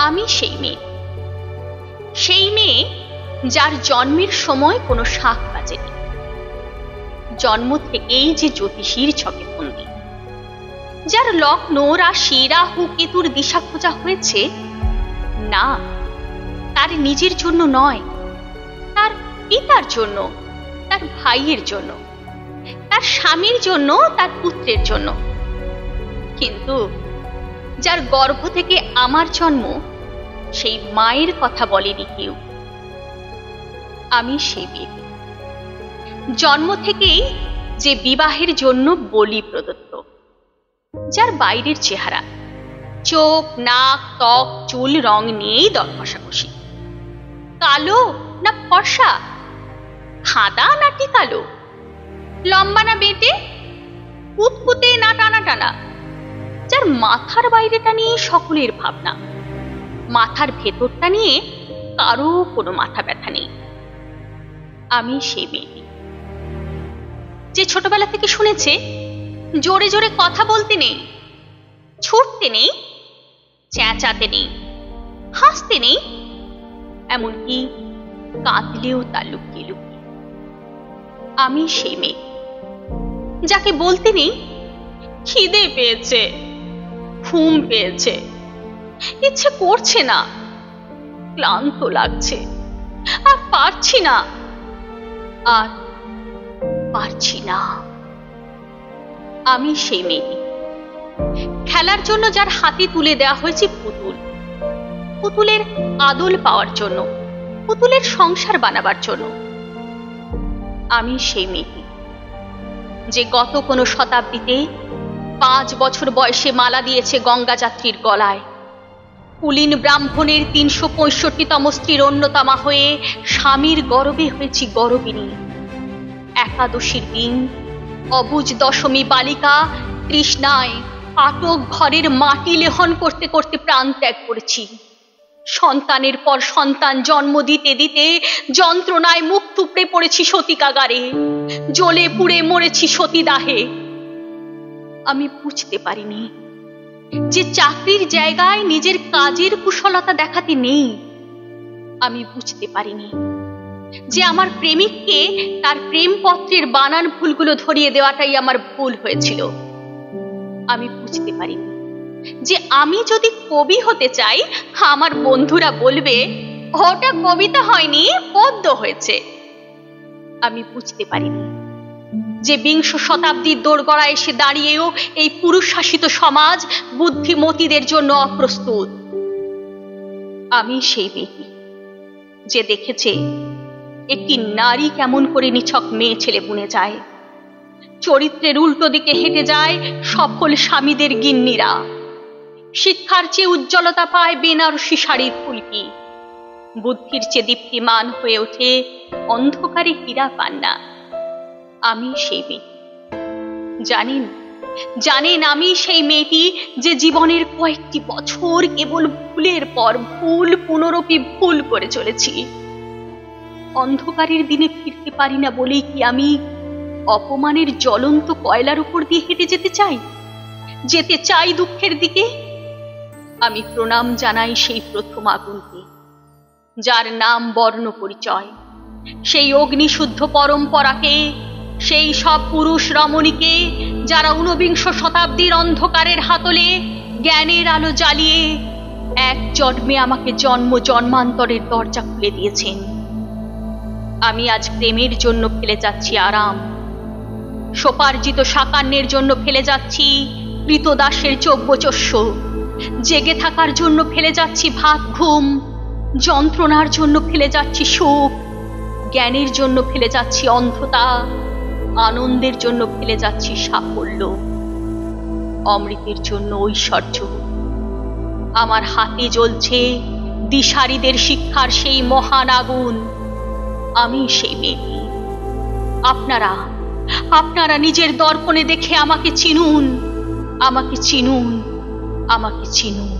আমি সেই মেয়ে যার জন্মের সময় কোনো শাঁখ বাজেনি, জন্ম থেকেই যে জ্যোতিষীর ছকে বন্দী, যার লগ্ন রাশি রাহু কেতুর দিশা খোঁজা হয়েছে না তার নিজের জন্য নয়, তার পিতার জন্য, তার ভাইয়ের জন্য, তার স্বামীর জন্য, তার পুত্রের জন্য। কিন্তু যার গর্ভ থেকে আমার জন্ম, সেই মায়ের কথা বলেনি কেউ। আমি সেই মেয়ে, জন্ম থেকেই যে বিবাহের জন্য বলি প্রদত্ত, যার বাইরের চেহারা, চোখ নাক ত্বক চুল রং নিয়েই দর কষাকষি, কালো না ফর্সা, খাদা না টিকালো, লম্বা না বেটে, কুতকুতে না টানা টানা, যার মাথার বাইরেটা নিয়ে সকলের ভাবনা, মাথার ভেতরটা নিয়ে কারো কোনো মাথা ব্যথা নেই। আমি সেই মেয়েটি যে ছোটবেলা থেকে শুনেছে জোরে জোরে কথা বলতে নেই, ছুটতে নেই, চেঁচাতে নেই, হাসতে নেই, এমনকি কাঁদলেও তা লুকিয়ে লুকিয়ে। আমি সেই মেয়ে যাকে বলতে নেই খিদে পেয়েছে, ঘুম পেয়েছে, ইচ্ছে করছে না, ক্লান্ত লাগছে, আর পারছি না, আর পারছি না। আমি সেই মেয়েটি খেলার জন্য যার হাতে তুলে দেওয়া হয়েছে পুতুল, পুতুলের আদল পাওয়ার জন্য, পুতুলের সংসার বানাবার জন্য। আমি সেই মেয়েটি যে গত কোনো শতাব্দীতে 5 বছর বয়সে মালা দিয়েছে গঙ্গা যাত্রীর গলায়, কুলীন ব্রাহ্মণের 365তম স্ত্রীর অন্যতমা হয়ে স্বামীর গর্বে হয়েছি গর্বিণী। একাদশীর দিন অবুজ দশমী বালিকা তৃষ্ণায় আটক ঘরের মাটি লেহন করতে করতে প্রাণ ত্যাগ করেছি। সন্তানের পর সন্তান জন্ম দিতে দিতে যন্ত্রণায় মুখ থুবড়ে পড়েছি সতীকাগারে, জ্বলে পুড়ে মরেছি সতীদাহে। আমি বুঝতে পারিনি যে চাকরির জায়গায় নিজের কাজের কুশলতা দেখাতে নেই। আমি বুঝতে পারিনি যে আমার প্রেমিককে তার প্রেমপত্রের বানান ভুলগুলো ধরিয়ে দেওয়াটাই আমার ভুল হয়েছিল। আমি বুঝতে পারিনি যে আমি যদি কবি হতে চাই, আমার বন্ধুরা বলবে ওটা কবিতা হয়নি, পদ্য হয়েছে। আমি বুঝতে পারিনি যে 20 শতাব্দীর দোরগড়ায় এসে দাঁড়িয়েও এই পুরুষ শাসিত সমাজ বুদ্ধিমতীদের জন্য অপ্রস্তুত। আমি সেই মেয়ে যে দেখেছে একটি নারী কেমন করে নিছক মেয়ে ছেলে বুনে যায়, চরিত্রের উল্টো দিকে হেঁটে যায় সফল স্বামীদের গিন্নিরা, শিক্ষার চেয়ে উজ্জ্বলতা পায় বেনারসি শাড়ির ফুলকি, বুদ্ধির চেয়ে দীপ্তিমান হয়ে ওঠে অন্ধকারে হীরা পান্না। আমি সেই মেয়ে, জানেন আমি সেই মেয়েটি যে জীবনের কয়েকটি বছর কেবল ভুলের পর ভুল পুনরপি ভুল করে চলেছি। অন্ধকারের দিনে ফিরতে পারি না বলেই কি আমি অপমানের জ্বলন্ত কয়লার উপর দিয়ে হেঁটে যেতে চাই দুঃখের দিকে? আমি প্রণাম জানাই সেই প্রথম আগুনকে, যার নাম বর্ণ পরিচয়, সেই অগ্নিশুদ্ধ পরম্পরাকে, সেই সব পুরুষ রমণীকে যারা 19 শতাব্দীর অন্ধকারের হাতলে জ্ঞানের আলো জ্বালিয়ে এক জন্মে আমাকে জন্ম জন্মান্তরের দরজা খুলে দিয়েছেন। আমি আজ প্রেমের জন্য ফেলে যাচ্ছি আরাম, সোপার্জিত সাকান্যের জন্য ফেলে যাচ্ছি কৃতদাসের চব্যচস্য, জেগে থাকার জন্য ফেলে যাচ্ছি ভাত ঘুম, যন্ত্রণার জন্য ফেলে যাচ্ছি সুখ, জ্ঞানের জন্য ফেলে যাচ্ছি অন্ধতা, আনন্দের জন্য ফেলে যাচ্ছি সাফল্য, অমৃতের জন্য ঐশ্বর্য। আমার হাতে জ্বলছে দিশারীদের শিক্ষার সেই মহান আগুন। আমি সেই মেয়ে। আপনারা নিজের দর্পণে দেখে আমাকে চিনুন, আমাকে চিনুন, আমাকে চিনুন।